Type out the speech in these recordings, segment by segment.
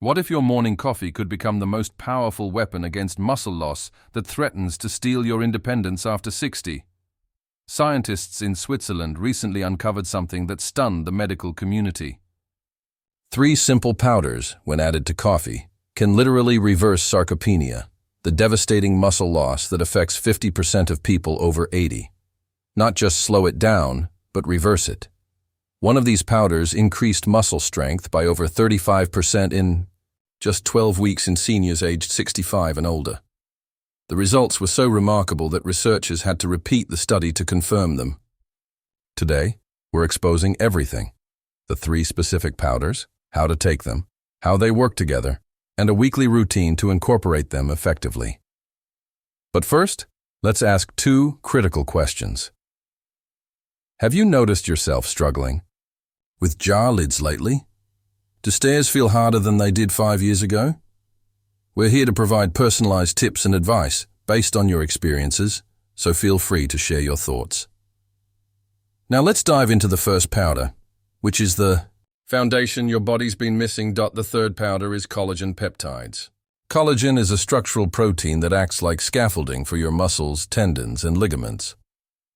What if your morning coffee could become the most powerful weapon against muscle loss that threatens to steal your independence after 60? Scientists in Switzerland recently uncovered something that stunned the medical community. 3 simple powders, when added to coffee, can literally reverse sarcopenia, the devastating muscle loss that affects 50% of people over 80. Not just slow it down, but reverse it. One of these powders increased muscle strength by over 35% in just 12 weeks in seniors aged 65 and older. The results were so remarkable that researchers had to repeat the study to confirm them. Today, we're exposing everything: the 3 specific powders, how to take them, how they work together, and a weekly routine to incorporate them effectively. But first, let's ask 2 critical questions. Have you noticed yourself struggling with jar lids lately? Do stairs feel harder than they did 5 years ago? We're here to provide personalized tips and advice based on your experiences, so feel free to share your thoughts. Now let's dive into the first powder, which is the foundation your body's been missing. The third powder is collagen peptides. Collagen is a structural protein that acts like scaffolding for your muscles, tendons, and ligaments.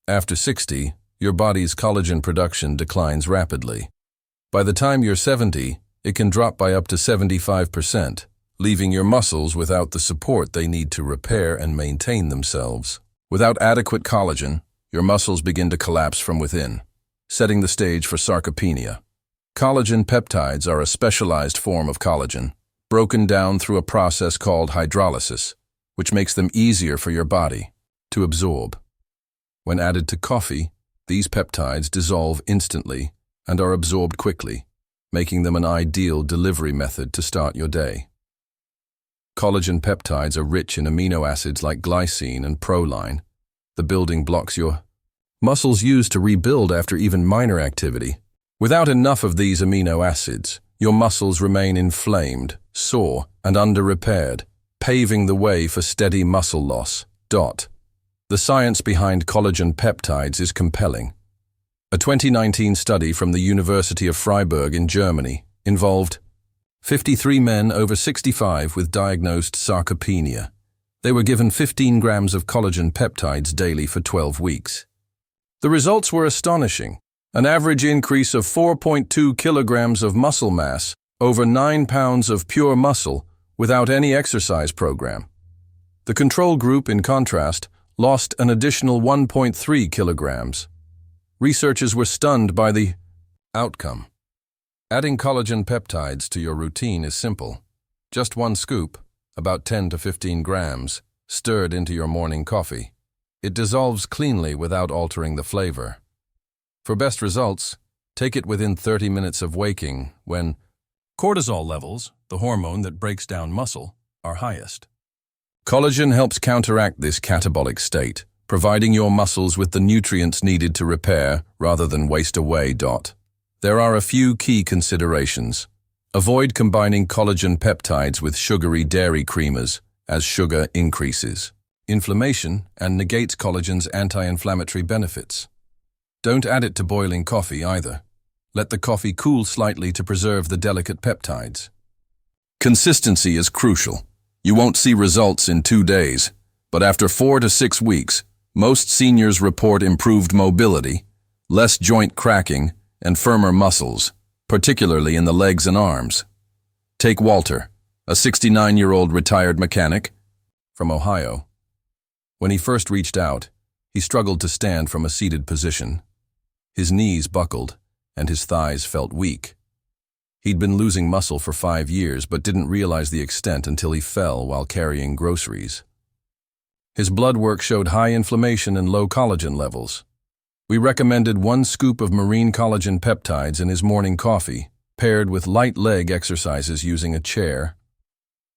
After 60, your body's collagen production declines rapidly. By the time you're 70, it can drop by up to 75%, leaving your muscles without the support they need to repair and maintain themselves. Without adequate collagen, your muscles begin to collapse from within, setting the stage for sarcopenia. Collagen peptides are a specialized form of collagen, broken down through a process called hydrolysis, which makes them easier for your body to absorb. When added to coffee, these peptides dissolve instantly and are absorbed quickly, making them an ideal delivery method to start your day. Collagen peptides are rich in amino acids like glycine and proline, the building blocks your muscles use to rebuild after even minor activity. Without enough of these amino acids, your muscles remain inflamed, sore, and under-repaired, paving the way for steady muscle loss. The science behind collagen peptides is compelling. A 2019 study from the University of Freiburg in Germany involved 53 men over 65 with diagnosed sarcopenia. They were given 15 grams of collagen peptides daily for 12 weeks. The results were astonishing. An average increase of 4.2 kilograms of muscle mass, over 9 pounds of pure muscle, without any exercise program. The control group, in contrast, lost an additional 1.3 kilograms. Researchers were stunned by the outcome. Adding collagen peptides to your routine is simple. Just 1 scoop, about 10 to 15 grams, stirred into your morning coffee. It dissolves cleanly without altering the flavor. For best results, take it within 30 minutes of waking when cortisol levels, the hormone that breaks down muscle, are highest. Collagen helps counteract this catabolic state, providing your muscles with the nutrients needed to repair rather than waste away. There are a few key considerations. Avoid combining collagen peptides with sugary dairy creamers, as sugar increases inflammation and negates collagen's anti-inflammatory benefits. Don't add it to boiling coffee either. Let the coffee cool slightly to preserve the delicate peptides. Consistency is crucial. You won't see results in 2 days, but after 4 to 6 weeks, most seniors report improved mobility, less joint cracking, and firmer muscles, particularly in the legs and arms. Take Walter, a 69-year-old retired mechanic from Ohio. When he first reached out, he struggled to stand from a seated position. His knees buckled, and his thighs felt weak. He'd been losing muscle for 5 years, but didn't realize the extent until he fell while carrying groceries. His blood work showed high inflammation and low collagen levels. We recommended 1 scoop of marine collagen peptides in his morning coffee, paired with light leg exercises using a chair.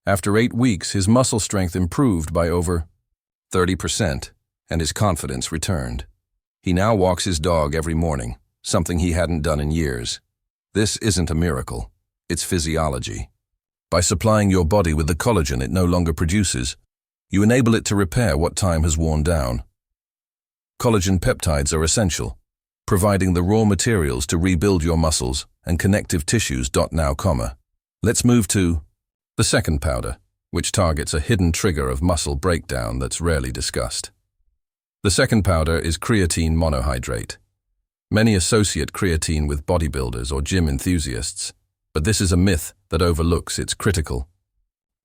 After 8 weeks, his muscle strength improved by over 30%, and his confidence returned. He now walks his dog every morning, something he hadn't done in years. This isn't a miracle, it's physiology. By supplying your body with the collagen it no longer produces, you enable it to repair what time has worn down. Collagen peptides are essential, providing the raw materials to rebuild your muscles and connective tissues. Let's move to The second powder, which targets a hidden trigger of muscle breakdown that's rarely discussed. The second powder is creatine monohydrate. Many associate creatine with bodybuilders or gym enthusiasts, but this is a myth that overlooks its critical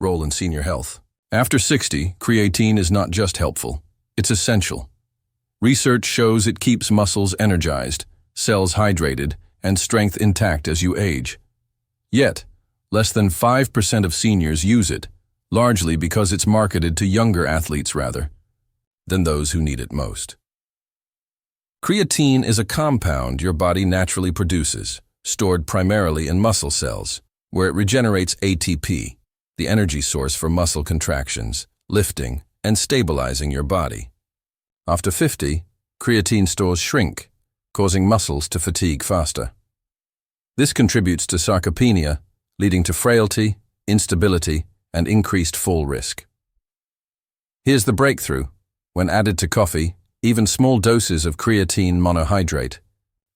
role in senior health. After 60, creatine is not just helpful, it's essential. Research shows it keeps muscles energized, cells hydrated, and strength intact as you age. Yet, less than 5% of seniors use it, largely because it's marketed to younger athletes rather than those who need it most. Creatine is a compound your body naturally produces, stored primarily in muscle cells, where it regenerates ATP, the energy source for muscle contractions, lifting, and stabilizing your body. After 50, creatine stores shrink, causing muscles to fatigue faster. This contributes to sarcopenia, leading to frailty, instability, and increased fall risk. Here's the breakthrough. When added to coffee, even small doses of creatine monohydrate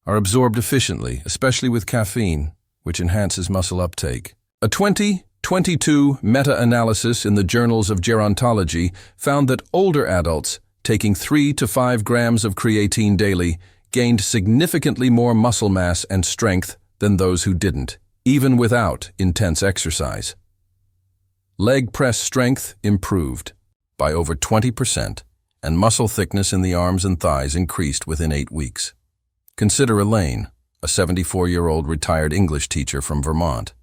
are absorbed efficiently, especially with caffeine, which enhances muscle uptake. A 2022 meta-analysis in the Journals of Gerontology found that older adults taking 3 to 5 grams of creatine daily gained significantly more muscle mass and strength than those who didn't, even without intense exercise. Leg press strength improved by over 20%, and muscle thickness in the arms and thighs increased within 8 weeks. Consider Elaine, a 74-year-old retired English teacher from Vermont.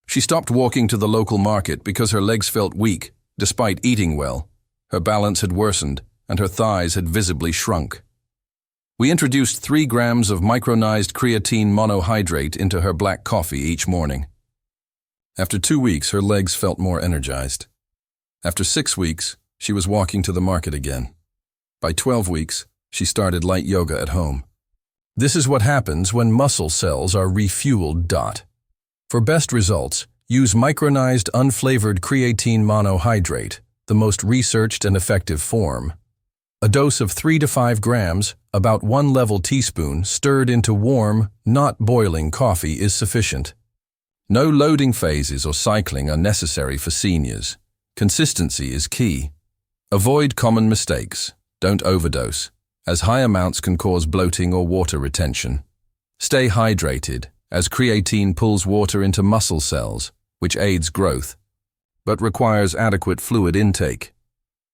She stopped walking to the local market because her legs felt weak, despite eating well. Her balance had worsened, and her thighs had visibly shrunk. We introduced 3 grams of micronized creatine monohydrate into her black coffee each morning. After 2 weeks, her legs felt more energized. After 6 weeks, she was walking to the market again. By 12 weeks, she started light yoga at home. This is what happens when muscle cells are refueled. For best results, use micronized unflavored creatine monohydrate, the most researched and effective form. A dose of 3 to 5 grams, about 1 level teaspoon, stirred into warm, not boiling coffee is sufficient. No loading phases or cycling are necessary for seniors. Consistency is key. Avoid common mistakes. Don't overdose, as high amounts can cause bloating or water retention. Stay hydrated, as creatine pulls water into muscle cells, which aids growth, but requires adequate fluid intake.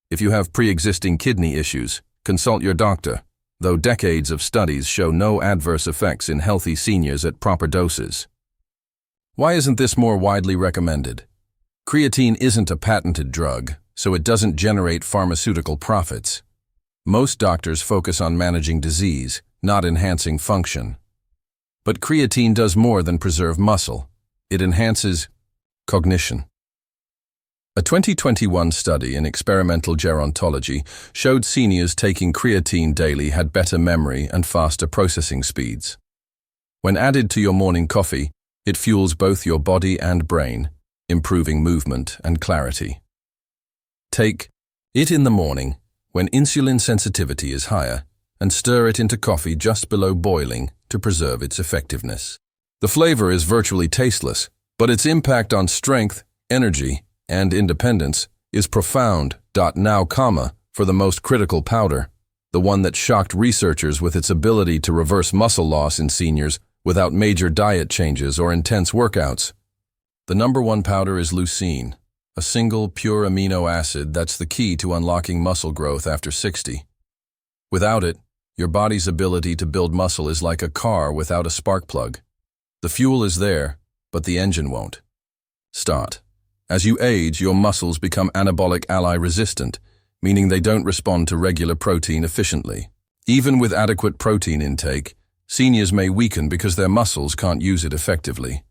If you have pre-existing kidney issues, consult your doctor, though decades of studies show no adverse effects in healthy seniors at proper doses. Why isn't this more widely recommended? Creatine isn't a patented drug, so it doesn't generate pharmaceutical profits. Most doctors focus on managing disease, not enhancing function. But creatine does more than preserve muscle. It enhances cognition. A 2021 study in experimental gerontology showed seniors taking creatine daily had better memory and faster processing speeds. When added to your morning coffee, it fuels both your body and brain, improving movement and clarity. Take it in the morning, when insulin sensitivity is higher, and stir it into coffee just below boiling to preserve its effectiveness. The flavor is virtually tasteless, but its impact on strength, energy, and independence is profound. Now, for the most critical powder, the one that shocked researchers with its ability to reverse muscle loss in seniors without major diet changes or intense workouts. The number 1 powder is leucine, a single pure amino acid that's the key to unlocking muscle growth after 60. Without it, your body's ability to build muscle is like a car without a spark plug. The fuel is there, but the engine won't start. As you age, your muscles become anabolic ally resistant, meaning they don't respond to regular protein efficiently. Even with adequate protein intake, seniors may weaken because their muscles can't use it effectively.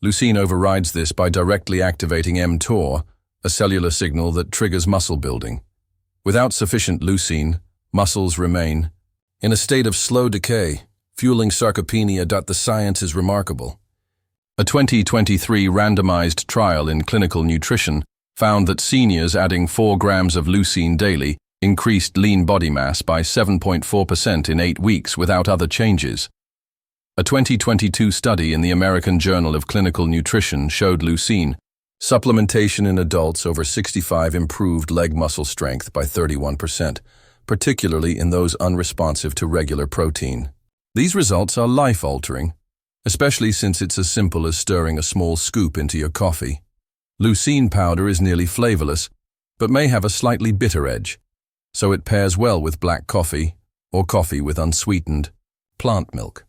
Leucine overrides this by directly activating mTOR, a cellular signal that triggers muscle building. Without sufficient leucine, muscles remain in a state of slow decay, fueling sarcopenia. The science is remarkable. A 2023 randomized trial in clinical nutrition found that seniors adding 4 grams of leucine daily increased lean body mass by 7.4% in 8 weeks without other changes. A 2022 study in the American Journal of Clinical Nutrition showed leucine, Supplementation in adults over 65 improved leg muscle strength by 31%, particularly in those unresponsive to regular protein. These results are life-altering, especially since it's as simple as stirring a small scoop into your coffee. Leucine powder is nearly flavorless, but may have a slightly bitter edge, so it pairs well with black coffee or coffee with unsweetened plant milk.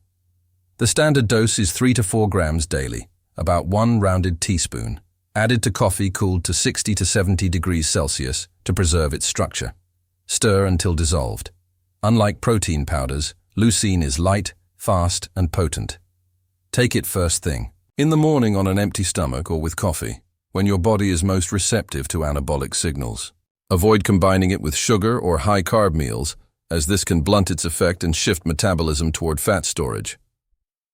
The standard dose is 3 to 4 grams daily, about 1 rounded teaspoon, added to coffee cooled to 60 to 70 degrees Celsius to preserve its structure. Stir until dissolved. Unlike protein powders, leucine is light, fast, and potent. Take it first thing, in the morning on an empty stomach or with coffee, when your body is most receptive to anabolic signals. Avoid combining it with sugar or high-carb meals, as this can blunt its effect and shift metabolism toward fat storage.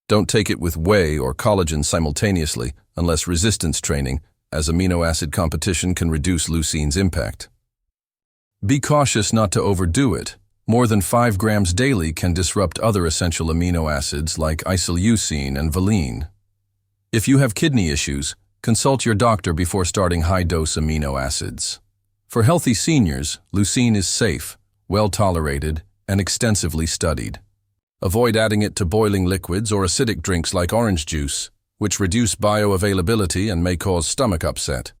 Don't take it with whey or collagen simultaneously unless resistance training, as amino acid competition can reduce leucine's impact. Be cautious not to overdo it. More than 5 grams daily can disrupt other essential amino acids like isoleucine and valine. If you have kidney issues, consult your doctor before starting high-dose amino acids. For healthy seniors, leucine is safe, well-tolerated, and extensively studied. Avoid adding it to boiling liquids or acidic drinks like orange juice, which reduce bioavailability and may cause stomach upset.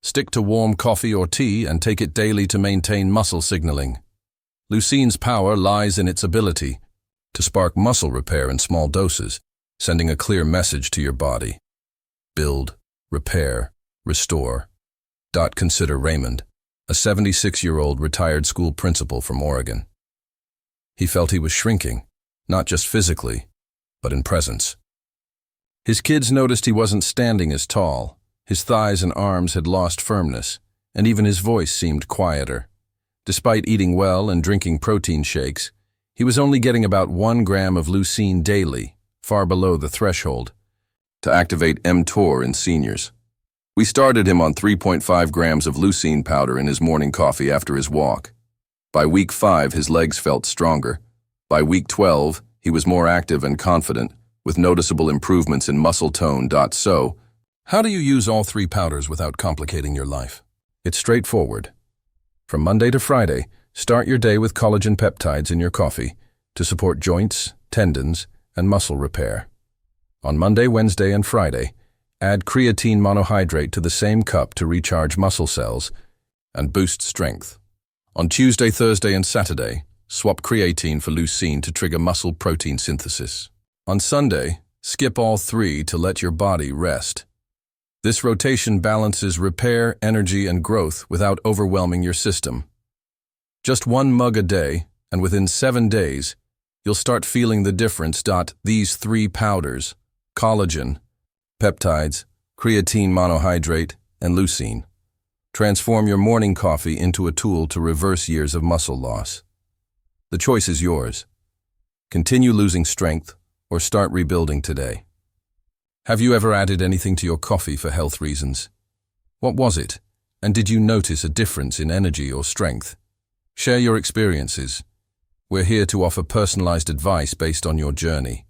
Stick to warm coffee or tea and take it daily to maintain muscle signaling. Leucine's power lies in its ability to spark muscle repair in small doses, sending a clear message to your body. Build, repair, restore. Consider Raymond, a 76-year-old retired school principal from Oregon. He felt he was shrinking, not just physically, but in presence. His kids noticed he wasn't standing as tall. His thighs and arms had lost firmness, and even his voice seemed quieter. Despite eating well and drinking protein shakes, he was only getting about 1 gram of leucine daily, far below the threshold to activate mTOR in seniors. We started him on 3.5 grams of leucine powder in his morning coffee after his walk. By week 5, his legs felt stronger. By week 12, he was more active and confident, with noticeable improvements in muscle tone. So, how do you use all 3 powders without complicating your life? It's straightforward. From Monday to Friday, start your day with collagen peptides in your coffee to support joints, tendons, and muscle repair. On Monday, Wednesday, and Friday, add creatine monohydrate to the same cup to recharge muscle cells and boost strength. On Tuesday, Thursday, and Saturday, swap creatine for leucine to trigger muscle protein synthesis. On Sunday, skip all 3 to let your body rest. This rotation balances repair, energy, and growth without overwhelming your system. Just 1 mug a day, and within 7 days, you'll start feeling the difference. These 3 powders, collagen, peptides, creatine monohydrate, and leucine, transform your morning coffee into a tool to reverse years of muscle loss. The choice is yours. Continue losing strength or start rebuilding today. Have you ever added anything to your coffee for health reasons? What was it? And did you notice a difference in energy or strength? Share your experiences. We're here to offer personalized advice based on your journey.